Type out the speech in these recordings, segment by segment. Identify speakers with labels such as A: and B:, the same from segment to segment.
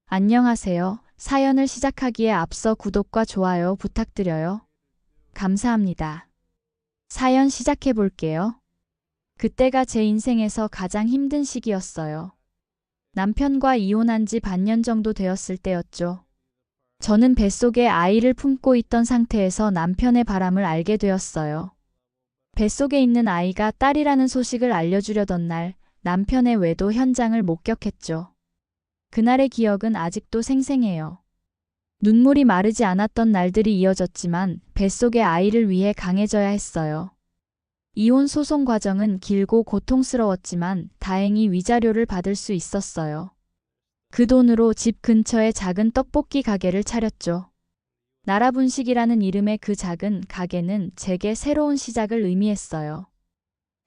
A: 안녕하세요. 사연을 시작하기에 앞서 구독과 좋아요 부탁드려요. 감사합니다. 사연 시작해 볼게요. 그때가 제 인생에서 가장 힘든 시기였어요. 남편과 이혼한 지 반년 정도 되었을 때였죠. 저는 뱃속에 아이를 품고 있던 상태에서 남편의 바람을 알게 되었어요. 뱃속에 있는 아이가 딸이라는 소식을 알려주려던 날, 남편의 외도 현장을 목격했죠. 그날의 기억은 아직도 생생해요. 눈물이 마르지 않았던 날들이 이어졌지만 뱃속의 아이를 위해 강해져야 했어요. 이혼 소송 과정은 길고 고통스러웠지만 다행히 위자료를 받을 수 있었어요. 그 돈으로 집 근처에 작은 떡볶이 가게를 차렸죠. 나라분식이라는 이름의 그 작은 가게는 제게 새로운 시작을 의미했어요.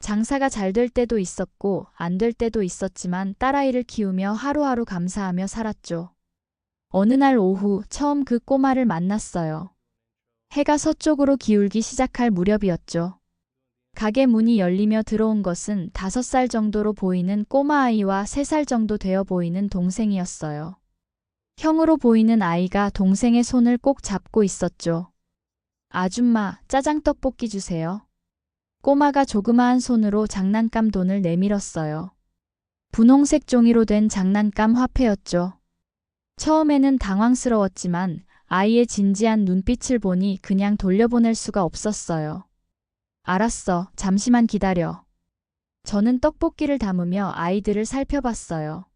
A: 장사가 잘 될 때도 있었고 안 될 때도 있었지만 딸아이를 키우며 하루하루 감사하며 살았죠. 어느 날 오후 처음 그 꼬마를 만났어요. 해가 서쪽으로 기울기 시작할 무렵이었죠. 가게 문이 열리며 들어온 것은 5살 정도로 보이는 꼬마아이와 3살 정도 되어 보이는 동생이었어요. 형으로 보이는 아이가 동생의 손을 꼭 잡고 있었죠. 아줌마, 짜장떡볶이 주세요. 꼬마가 조그마한 손으로 장난감 돈을 내밀었어요. 분홍색 종이로 된 장난감 화폐였죠. 처음에는 당황스러웠지만 아이의 진지한 눈빛을 보니 그냥 돌려보낼 수가 없었어요. 알았어, 잠시만 기다려. 저는 떡볶이를 담으며 아이들을 살펴봤어요.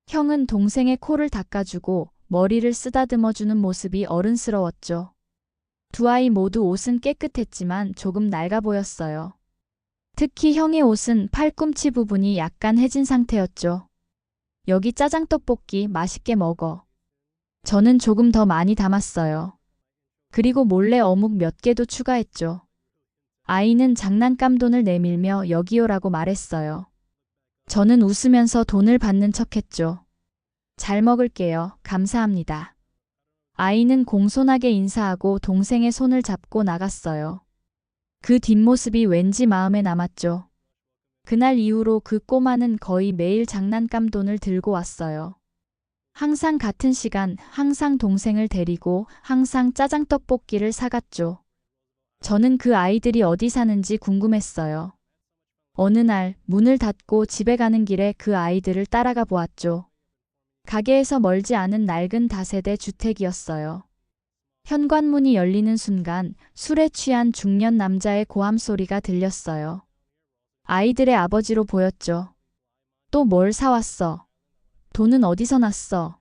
A: 형은 동생의 코를 닦아주고 머리를 쓰다듬어주는 모습이 어른스러웠죠. 두 아이 모두 옷은 깨끗했지만 조금 낡아 보였어요. 특히 형의 옷은 팔꿈치 부분이 약간 해진 상태였죠. 여기 짜장떡볶이 맛있게 먹어. 저는 조금 더 많이 담았어요. 그리고 몰래 어묵 몇 개도 추가했죠. 아이는 장난감 돈을 내밀며 여기요라고 말했어요. 저는 웃으면서 돈을 받는 척했죠. 잘 먹을게요. 감사합니다. 아이는 공손하게 인사하고 동생의 손을 잡고 나갔어요. 그 뒷모습이 왠지 마음에 남았죠. 그날 이후로 그 꼬마는 거의 매일 장난감 돈을 들고 왔어요. 항상 같은 시간, 항상 동생을 데리고 항상 짜장떡볶이를 사갔죠. 저는 그 아이들이 어디 사는지 궁금했어요. 어느 날 문을 닫고 집에 가는 길에 그 아이들을 따라가 보았죠. 가게에서 멀지 않은 낡은 다세대 주택이었어요. 현관문이 열리는 순간 술에 취한 중년 남자의 고함 소리가 들렸어요. 아이들의 아버지로 보였죠. 또 뭘 사왔어? 돈은 어디서 났어?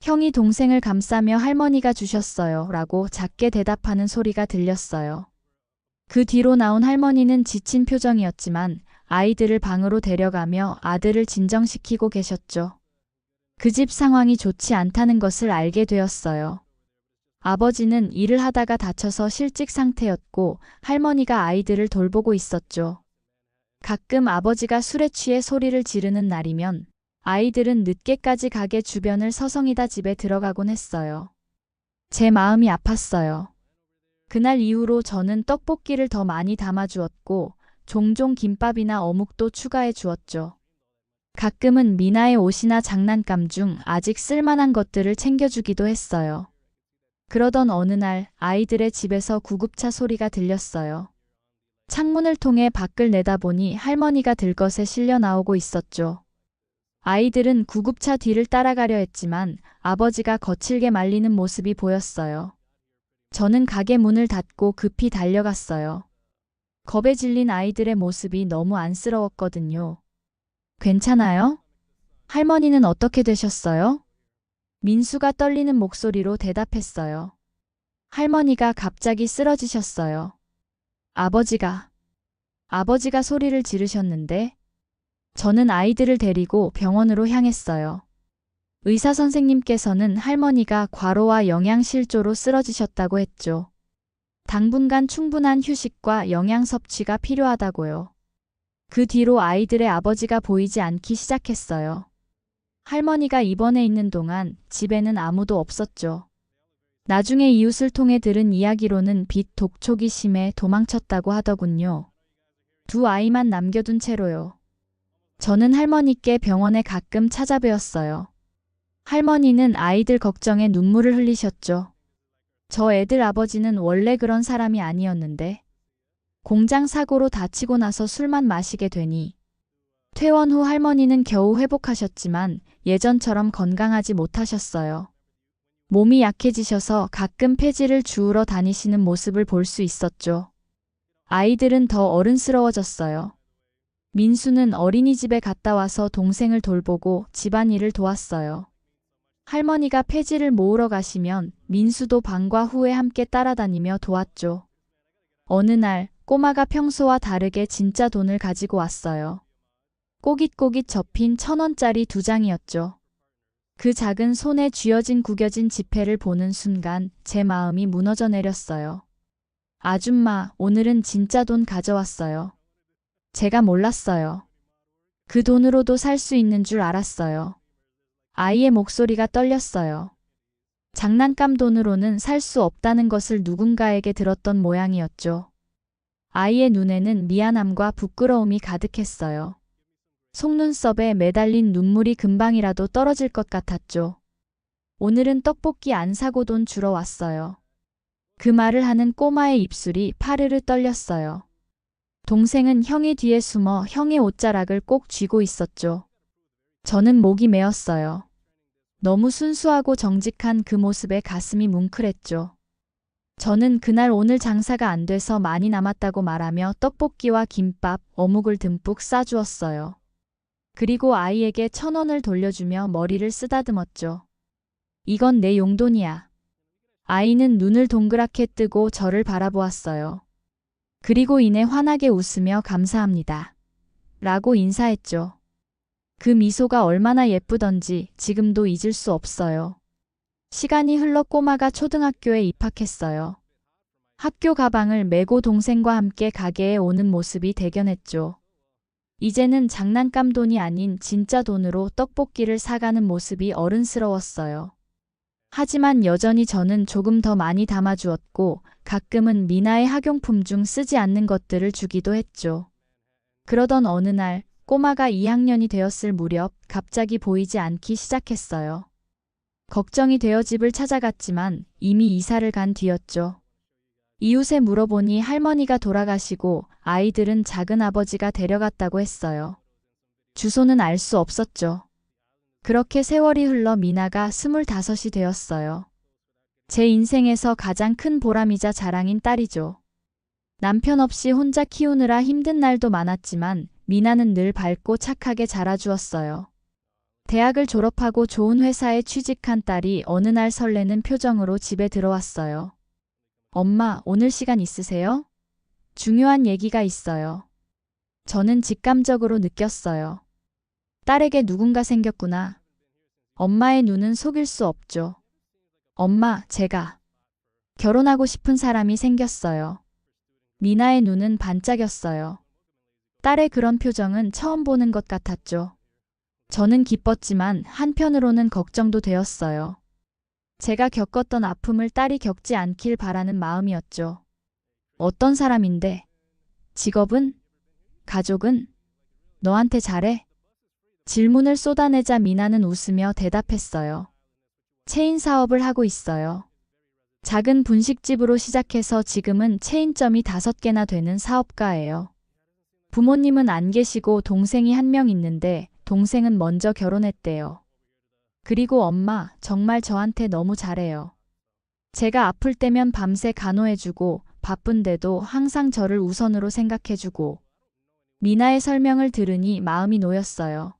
A: 형이 동생을 감싸며 할머니가 주셨어요. 라고 작게 대답하는 소리가 들렸어요. 그 뒤로 나온 할머니는 지친 표정이었지만 아이들을 방으로 데려가며 아들을 진정시키고 계셨죠. 그 집 상황이 좋지 않다는 것을 알게 되었어요. 아버지는 일을 하다가 다쳐서 실직 상태였고 할머니가 아이들을 돌보고 있었죠. 가끔 아버지가 술에 취해 소리를 지르는 날이면 아이들은 늦게까지 가게 주변을 서성이다 집에 들어가곤 했어요. 제 마음이 아팠어요. 그날 이후로 저는 떡볶이를 더 많이 담아주었고 종종 김밥이나 어묵도 추가해 주었죠. 가끔은 미나의 옷이나 장난감 중 아직 쓸만한 것들을 챙겨주기도 했어요. 그러던 어느 날 아이들의 집에서 구급차 소리가 들렸어요. 창문을 통해 밖을 내다보니 할머니가 들것에 실려 나오고 있었죠. 아이들은 구급차 뒤를 따라가려 했지만 아버지가 거칠게 말리는 모습이 보였어요. 저는 가게 문을 닫고 급히 달려갔어요. 겁에 질린 아이들의 모습이 너무 안쓰러웠거든요. 괜찮아요? 할머니는 어떻게 되셨어요? 민수가 떨리는 목소리로 대답했어요. 할머니가 갑자기 쓰러지셨어요. 아버지가 소리를 지르셨는데 저는 아이들을 데리고 병원으로 향했어요. 의사 선생님께서는 할머니가 과로와 영양실조로 쓰러지셨다고 했죠. 당분간 충분한 휴식과 영양 섭취가 필요하다고요. 그 뒤로 아이들의 아버지가 보이지 않기 시작했어요. 할머니가 입원해 있는 동안 집에는 아무도 없었죠. 나중에 이웃을 통해 들은 이야기로는 빛 독촉이 심해 도망쳤다고 하더군요. 두 아이만 남겨둔 채로요. 저는 할머니께 병원에 가끔 찾아뵈었어요. 할머니는 아이들 걱정에 눈물을 흘리셨죠. 저 애들 아버지는 원래 그런 사람이 아니었는데 공장 사고로 다치고 나서 술만 마시게 되니 퇴원 후 할머니는 겨우 회복하셨지만 예전처럼 건강하지 못하셨어요. 몸이 약해지셔서 가끔 폐지를 주우러 다니시는 모습을 볼 수 있었죠. 아이들은 더 어른스러워졌어요. 민수는 어린이집에 갔다 와서 동생을 돌보고 집안일을 도왔어요. 할머니가 폐지를 모으러 가시면 민수도 방과 후에 함께 따라다니며 도왔죠. 어느 날 꼬마가 평소와 다르게 진짜 돈을 가지고 왔어요. 꼬깃꼬깃 접힌 1,000원짜리 2장이었죠. 그 작은 손에 쥐어진 구겨진 지폐를 보는 순간 제 마음이 무너져 내렸어요. 아줌마, 오늘은 진짜 돈 가져왔어요. 제가 몰랐어요. 그 돈으로도 살 수 있는 줄 알았어요. 아이의 목소리가 떨렸어요. 장난감 돈으로는 살 수 없다는 것을 누군가에게 들었던 모양이었죠. 아이의 눈에는 미안함과 부끄러움이 가득했어요. 속눈썹에 매달린 눈물이 금방이라도 떨어질 것 같았죠. 오늘은 떡볶이 안 사고 돈 주러 왔어요. 그 말을 하는 꼬마의 입술이 파르르 떨렸어요. 동생은 형이 뒤에 숨어 형의 옷자락을 꼭 쥐고 있었죠. 저는 목이 메었어요. 너무 순수하고 정직한 그 모습에 가슴이 뭉클했죠. 저는 그날 오늘 장사가 안 돼서 많이 남았다고 말하며 떡볶이와 김밥, 어묵을 듬뿍 싸주었어요. 그리고 아이에게 1,000원을 돌려주며 머리를 쓰다듬었죠. 이건 내 용돈이야. 아이는 눈을 동그랗게 뜨고 저를 바라보았어요. 그리고 이내 환하게 웃으며 감사합니다. 라고 인사했죠. 그 미소가 얼마나 예쁘던지 지금도 잊을 수 없어요. 시간이 흘러 꼬마가 초등학교에 입학했어요. 학교 가방을 메고 동생과 함께 가게에 오는 모습이 대견했죠. 이제는 장난감 돈이 아닌 진짜 돈으로 떡볶이를 사가는 모습이 어른스러웠어요. 하지만 여전히 저는 조금 더 많이 담아주었고 가끔은 미나의 학용품 중 쓰지 않는 것들을 주기도 했죠. 그러던 어느 날 꼬마가 2학년이 되었을 무렵 갑자기 보이지 않기 시작했어요. 걱정이 되어 집을 찾아갔지만 이미 이사를 간 뒤였죠. 이웃에 물어보니 할머니가 돌아가시고 아이들은 작은 아버지가 데려갔다고 했어요. 주소는 알 수 없었죠. 그렇게 세월이 흘러 미나가 25이 되었어요. 제 인생에서 가장 큰 보람이자 자랑인 딸이죠. 남편 없이 혼자 키우느라 힘든 날도 많았지만 미나는 늘 밝고 착하게 자라주었어요. 대학을 졸업하고 좋은 회사에 취직한 딸이 어느 날 설레는 표정으로 집에 들어왔어요. 엄마, 오늘 시간 있으세요? 중요한 얘기가 있어요. 저는 직감적으로 느꼈어요. 딸에게 누군가 생겼구나. 엄마의 눈은 속일 수 없죠. 엄마, 제가 결혼하고 싶은 사람이 생겼어요. 미나의 눈은 반짝였어요. 딸의 그런 표정은 처음 보는 것 같았죠. 저는 기뻤지만 한편으로는 걱정도 되었어요. 제가 겪었던 아픔을 딸이 겪지 않길 바라는 마음이었죠. 어떤 사람인데? 직업은? 가족은? 너한테 잘해? 질문을 쏟아내자 미나는 웃으며 대답했어요. 체인 사업을 하고 있어요. 작은 분식집으로 시작해서 지금은 체인점이 5개나 되는 사업가예요. 부모님은 안 계시고 동생이 1명 있는데 동생은 먼저 결혼했대요. 그리고 엄마, 정말 저한테 너무 잘해요. 제가 아플 때면 밤새 간호해주고 바쁜데도 항상 저를 우선으로 생각해주고. 미나의 설명을 들으니 마음이 놓였어요.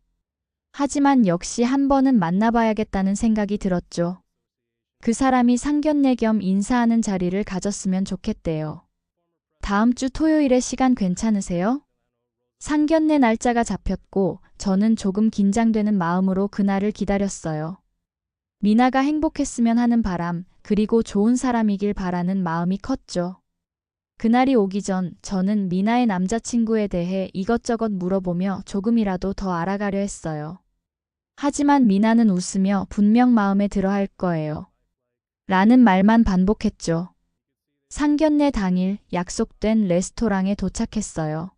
A: 하지만 역시 한 번은 만나봐야겠다는 생각이 들었죠. 그 사람이 상견례 겸 인사하는 자리를 가졌으면 좋겠대요. 다음 주 토요일에 시간 괜찮으세요? 상견례 날짜가 잡혔고 저는 조금 긴장되는 마음으로 그날을 기다렸어요. 미나가 행복했으면 하는 바람, 그리고 좋은 사람이길 바라는 마음이 컸죠. 그날이 오기 전 저는 미나의 남자친구에 대해 이것저것 물어보며 조금이라도 더 알아가려 했어요. 하지만 미나는 웃으며 분명 마음에 들어 할 거예요. 라는 말만 반복했죠. 상견례 당일 약속된 레스토랑에 도착했어요.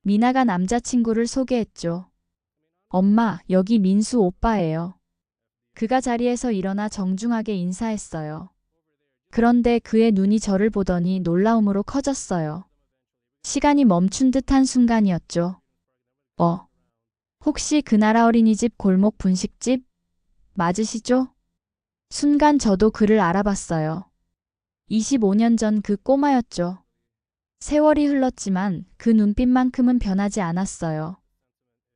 A: 미나가 남자친구를 소개했죠. 엄마, 여기 민수 오빠예요. 그가 자리에서 일어나 정중하게 인사했어요. 그런데 그의 눈이 저를 보더니 놀라움으로 커졌어요. 시간이 멈춘 듯한 순간이었죠. 혹시 그 나라 어린이집 골목 분식집 맞으시죠? 순간 저도 그를 알아봤어요. 25년 전 그 꼬마였죠. 세월이 흘렀지만 그 눈빛만큼은 변하지 않았어요.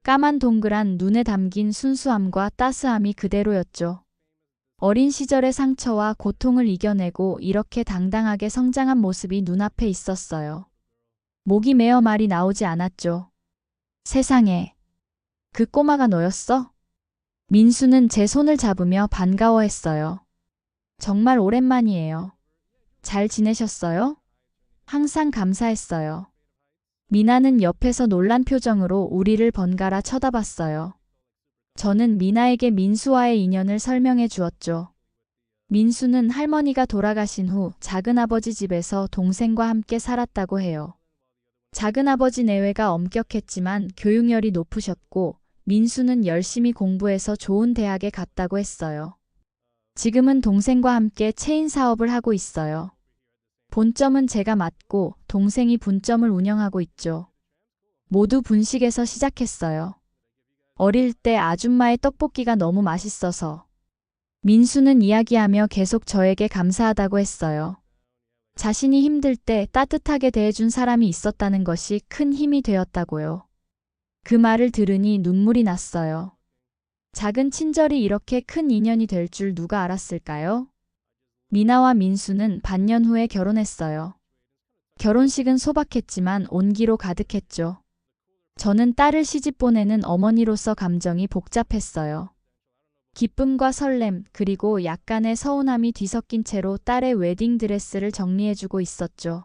A: 까만 동그란 눈에 담긴 순수함과 따스함이 그대로였죠. 어린 시절의 상처와 고통을 이겨내고 이렇게 당당하게 성장한 모습이 눈앞에 있었어요. 목이 메어 말이 나오지 않았죠. 세상에, 그 꼬마가 너였어? 민수는 제 손을 잡으며 반가워했어요. 정말 오랜만이에요. 잘 지내셨어요? 항상 감사했어요. 미나는 옆에서 놀란 표정으로 우리를 번갈아 쳐다봤어요. 저는 미나에게 민수와의 인연을 설명해 주었죠. 민수는 할머니가 돌아가신 후 작은아버지 집에서 동생과 함께 살았다고 해요. 작은아버지 내외가 엄격했지만 교육열이 높으셨고 민수는 열심히 공부해서 좋은 대학에 갔다고 했어요. 지금은 동생과 함께 체인 사업을 하고 있어요. 본점은 제가 맡고 동생이 분점을 운영하고 있죠. 모두 분식에서 시작했어요. 어릴 때 아줌마의 떡볶이가 너무 맛있어서. 민수는 이야기하며 계속 저에게 감사하다고 했어요. 자신이 힘들 때 따뜻하게 대해준 사람이 있었다는 것이 큰 힘이 되었다고요. 그 말을 들으니 눈물이 났어요. 작은 친절이 이렇게 큰 인연이 될 줄 누가 알았을까요? 미나와 민수는 반년 후에 결혼했어요. 결혼식은 소박했지만 온기로 가득했죠. 저는 딸을 시집 보내는 어머니로서 감정이 복잡했어요. 기쁨과 설렘 그리고 약간의 서운함이 뒤섞인 채로 딸의 웨딩드레스를 정리해주고 있었죠.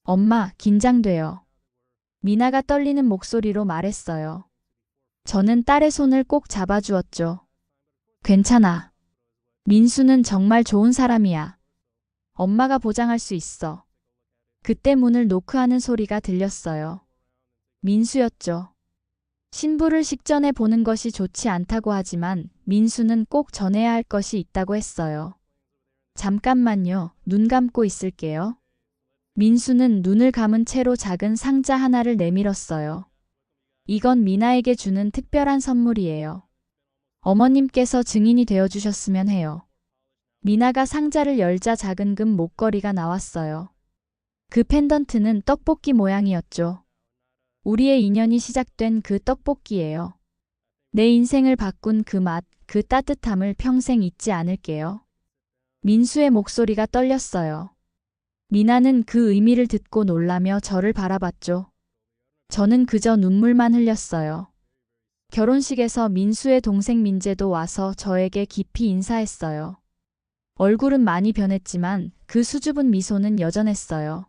A: 엄마, 긴장돼요. 미나가 떨리는 목소리로 말했어요. 저는 딸의 손을 꼭 잡아주었죠. 괜찮아. 민수는 정말 좋은 사람이야. 엄마가 보장할 수 있어. 그때 문을 노크하는 소리가 들렸어요. 민수였죠. 신부를 식전에 보는 것이 좋지 않다고 하지만 민수는 꼭 전해야 할 것이 있다고 했어요. 잠깐만요. 눈 감고 있을게요. 민수는 눈을 감은 채로 작은 상자 하나를 내밀었어요. 이건 미나에게 주는 특별한 선물이에요. 어머님께서 증인이 되어주셨으면 해요. 미나가 상자를 열자 작은 금 목걸이가 나왔어요. 그 펜던트는 떡볶이 모양이었죠. 우리의 인연이 시작된 그 떡볶이예요. 내 인생을 바꾼 그 맛, 그 따뜻함을 평생 잊지 않을게요. 민수의 목소리가 떨렸어요. 미나는 그 의미를 듣고 놀라며 저를 바라봤죠. 저는 그저 눈물만 흘렸어요. 결혼식에서 민수의 동생 민재도 와서 저에게 깊이 인사했어요. 얼굴은 많이 변했지만 그 수줍은 미소는 여전했어요.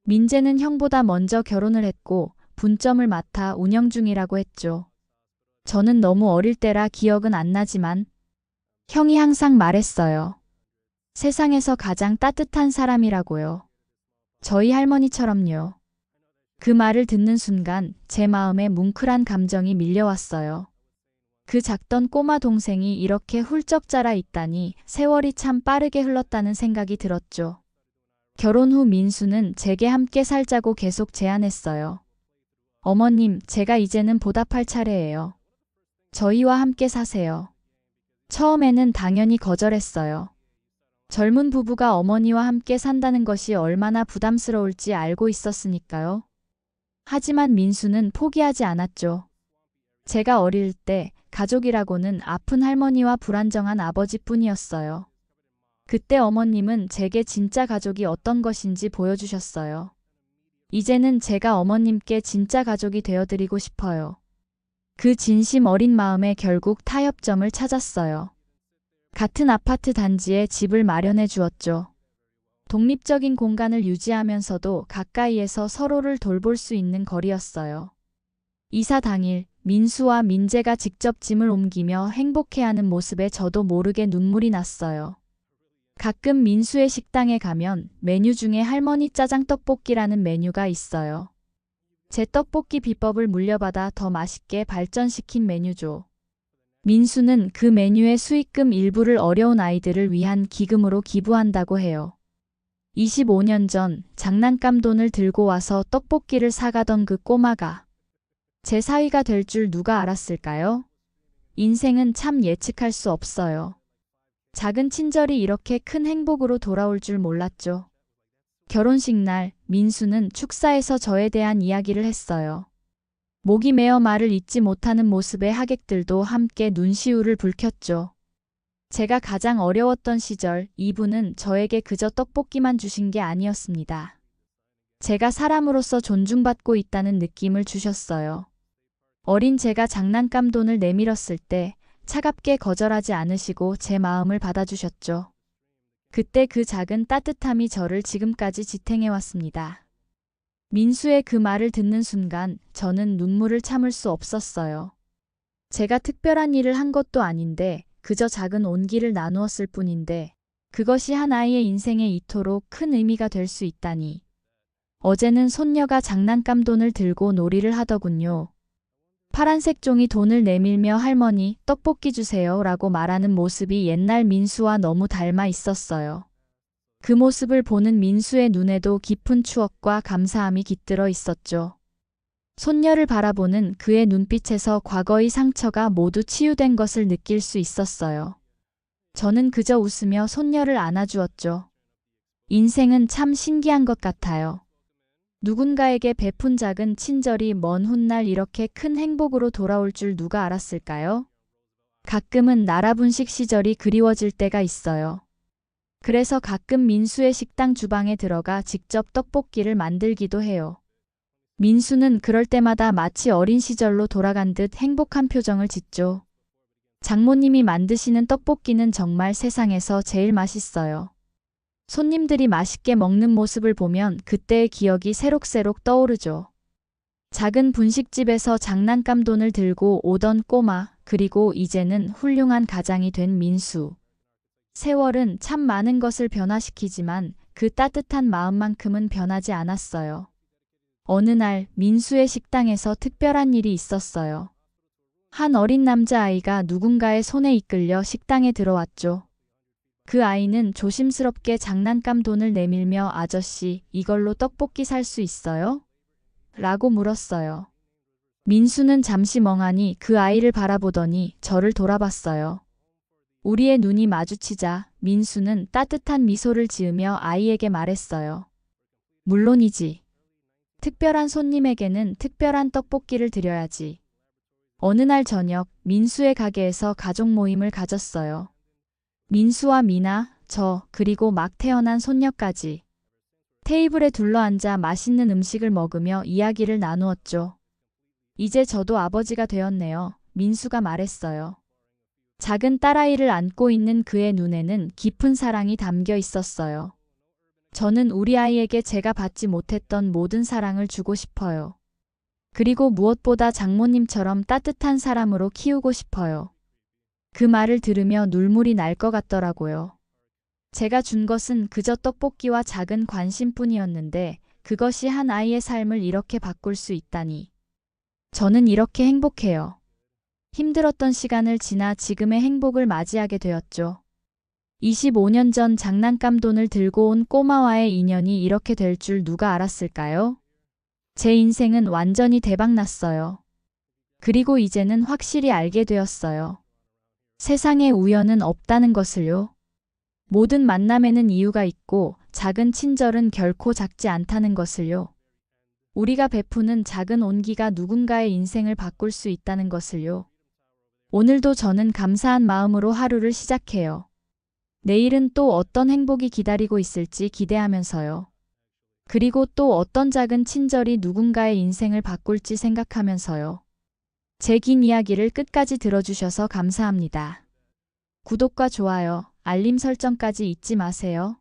A: 민재는 형보다 먼저 결혼을 했고 분점을 맡아 운영 중이라고 했죠. 저는 너무 어릴 때라 기억은 안 나지만 형이 항상 말했어요. 세상에서 가장 따뜻한 사람이라고요. 저희 할머니처럼요. 그 말을 듣는 순간 제 마음에 뭉클한 감정이 밀려왔어요. 그 작던 꼬마 동생이 이렇게 훌쩍 자라 있다니 세월이 참 빠르게 흘렀다는 생각이 들었죠. 결혼 후 민수는 제게 함께 살자고 계속 제안했어요. 어머님, 제가 이제는 보답할 차례예요. 저희와 함께 사세요. 처음에는 당연히 거절했어요. 젊은 부부가 어머니와 함께 산다는 것이 얼마나 부담스러울지 알고 있었으니까요. 하지만 민수는 포기하지 않았죠. 제가 어릴 때 가족이라고는 아픈 할머니와 불안정한 아버지뿐이었어요. 그때 어머님은 제게 진짜 가족이 어떤 것인지 보여주셨어요. 이제는 제가 어머님께 진짜 가족이 되어드리고 싶어요. 그 진심 어린 마음에 결국 타협점을 찾았어요. 같은 아파트 단지에 집을 마련해 주었죠. 독립적인 공간을 유지하면서도 가까이에서 서로를 돌볼 수 있는 거리였어요. 이사 당일 민수와 민재가 직접 짐을 옮기며 행복해하는 모습에 저도 모르게 눈물이 났어요. 가끔 민수의 식당에 가면 메뉴 중에 할머니 짜장 떡볶이라는 메뉴가 있어요. 제 떡볶이 비법을 물려받아 더 맛있게 발전시킨 메뉴죠. 민수는 그 메뉴의 수익금 일부를 어려운 아이들을 위한 기금으로 기부한다고 해요. 25년 전 장난감 돈을 들고 와서 떡볶이를 사가던 그 꼬마가 제 사위가 될 줄 누가 알았을까요? 인생은 참 예측할 수 없어요. 작은 친절이 이렇게 큰 행복으로 돌아올 줄 몰랐죠. 결혼식 날 민수는 축사에서 저에 대한 이야기를 했어요. 목이 메어 말을 잇지 못하는 모습에 하객들도 함께 눈시울을 붉혔죠. 제가 가장 어려웠던 시절 이분은 저에게 그저 떡볶이만 주신 게 아니었습니다. 제가 사람으로서 존중받고 있다는 느낌을 주셨어요. 어린 제가 장난감 돈을 내밀었을 때 차갑게 거절하지 않으시고 제 마음을 받아주셨죠. 그때 그 작은 따뜻함이 저를 지금까지 지탱해왔습니다. 민수의 그 말을 듣는 순간 저는 눈물을 참을 수 없었어요. 제가 특별한 일을 한 것도 아닌데 그저 작은 온기를 나누었을 뿐인데 그것이 한 아이의 인생에 이토록 큰 의미가 될 수 있다니. 어제는 손녀가 장난감 돈을 들고 놀이를 하더군요. 파란색 종이 돈을 내밀며 할머니 떡볶이 주세요 라고 말하는 모습이 옛날 민수와 너무 닮아 있었어요. 그 모습을 보는 민수의 눈에도 깊은 추억과 감사함이 깃들어 있었죠. 손녀를 바라보는 그의 눈빛에서 과거의 상처가 모두 치유된 것을 느낄 수 있었어요. 저는 그저 웃으며 손녀를 안아주었죠. 인생은 참 신기한 것 같아요. 누군가에게 베푼 작은 친절이 먼 훗날 이렇게 큰 행복으로 돌아올 줄 누가 알았을까요? 가끔은 나라분식 시절이 그리워질 때가 있어요. 그래서 가끔 민수의 식당 주방에 들어가 직접 떡볶이를 만들기도 해요. 민수는 그럴 때마다 마치 어린 시절로 돌아간 듯 행복한 표정을 짓죠. 장모님이 만드시는 떡볶이는 정말 세상에서 제일 맛있어요. 손님들이 맛있게 먹는 모습을 보면 그때의 기억이 새록새록 떠오르죠. 작은 분식집에서 장난감 돈을 들고 오던 꼬마, 그리고 이제는 훌륭한 가장이 된 민수. 세월은 참 많은 것을 변화시키지만 그 따뜻한 마음만큼은 변하지 않았어요. 어느 날 민수의 식당에서 특별한 일이 있었어요. 한 어린 남자아이가 누군가의 손에 이끌려 식당에 들어왔죠. 그 아이는 조심스럽게 장난감 돈을 내밀며 아저씨, 이걸로 떡볶이 살 수 있어요? 라고 물었어요. 민수는 잠시 멍하니 그 아이를 바라보더니 저를 돌아봤어요. 우리의 눈이 마주치자 민수는 따뜻한 미소를 지으며 아이에게 말했어요. 물론이지. 특별한 손님에게는 특별한 떡볶이를 드려야지. 어느 날 저녁 민수의 가게에서 가족 모임을 가졌어요. 민수와 미나, 저, 그리고 막 태어난 손녀까지. 테이블에 둘러앉아 맛있는 음식을 먹으며 이야기를 나누었죠. 이제 저도 아버지가 되었네요. 민수가 말했어요. 작은 딸아이를 안고 있는 그의 눈에는 깊은 사랑이 담겨 있었어요. 저는 우리 아이에게 제가 받지 못했던 모든 사랑을 주고 싶어요. 그리고 무엇보다 장모님처럼 따뜻한 사람으로 키우고 싶어요. 그 말을 들으며 눈물이 날 것 같더라고요. 제가 준 것은 그저 떡볶이와 작은 관심뿐이었는데 그것이 한 아이의 삶을 이렇게 바꿀 수 있다니. 저는 이렇게 행복해요. 힘들었던 시간을 지나 지금의 행복을 맞이하게 되었죠. 25년 전 장난감 돈을 들고 온 꼬마와의 인연이 이렇게 될 줄 누가 알았을까요? 제 인생은 완전히 대박났어요. 그리고 이제는 확실히 알게 되었어요. 세상에 우연은 없다는 것을요. 모든 만남에는 이유가 있고 작은 친절은 결코 작지 않다는 것을요. 우리가 베푸는 작은 온기가 누군가의 인생을 바꿀 수 있다는 것을요. 오늘도 저는 감사한 마음으로 하루를 시작해요. 내일은 또 어떤 행복이 기다리고 있을지 기대하면서요. 그리고 또 어떤 작은 친절이 누군가의 인생을 바꿀지 생각하면서요. 제 긴 이야기를 끝까지 들어주셔서 감사합니다. 구독과 좋아요, 알림 설정까지 잊지 마세요.